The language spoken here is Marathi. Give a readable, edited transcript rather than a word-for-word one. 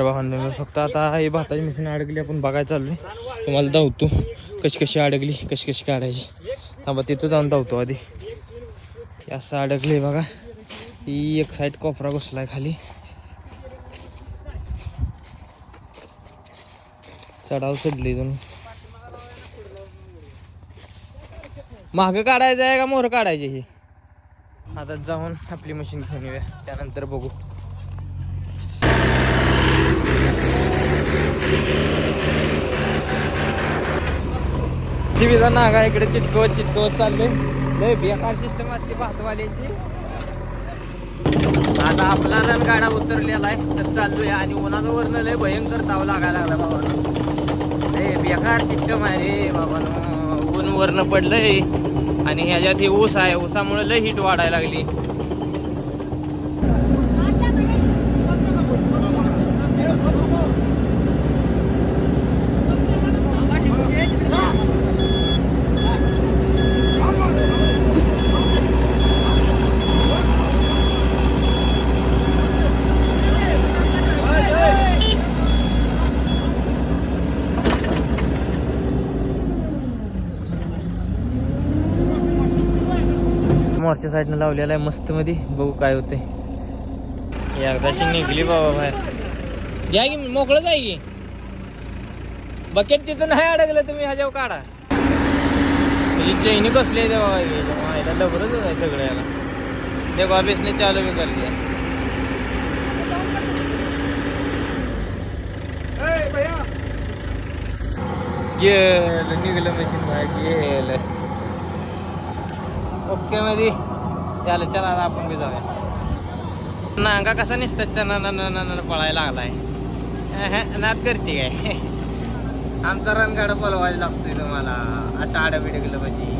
फक्त आता हे भाताची मशीन अडकली, आपण बघायला चाललोय. तुम्हाला धावतो कशी कशी अडकली, कशी कशी काढायची. थांबा तिथं जाऊन धावतो आधी. असं अडकले बघा. ही एक साईड कोपरा घुसलाय खाली. चढाव चढली इथून. मागं काढायचं आहे का मोहर काढायचे हे. आता जाऊन आपली मशीन घेऊन येऊया, त्यानंतर बघू. शिवीचा नागा इकडे चिटकवत चालले. लय बेकार सिस्टम असते भातवाल्याची. आता आपला रणगाडा उतरलेला आहे, तर चाललोय. आणि उन्हाचं वरण लय भयंकर ताव लागायला लागला बाबा. लय बेकार सिस्टम आहे रे बाबा. ऊन वरण पडलंय आणि ह्याच्यात हे ऊस आहे. ऊसामुळे लय हीट वाढायला लागली. मोरच्या साईडनं लावलेला आहे मस्त मध्ये. बघू काय होते. एकदाशी निघली बाबा बाहेर. घ्या की मोकळं जाय की. बकेट तिथं नाही अडकलं तुम्ही ह्याच्यावर काढा. ही चैनी कसली आहे बाबा. डबरच आहे सगळं याला. ते ऑफिसने चालू बी करते. गेलं निघलं मशीन बाहेर गेलं. ओके मध्ये त्याला चला आपण बी जाऊया. नांगा कसा निसतात पळायला लागलाय. नाद करते काय. आमचा रणगाडा पळवायला लागतोय तुम्हाला. असं आडबिडकलं पाहिजे.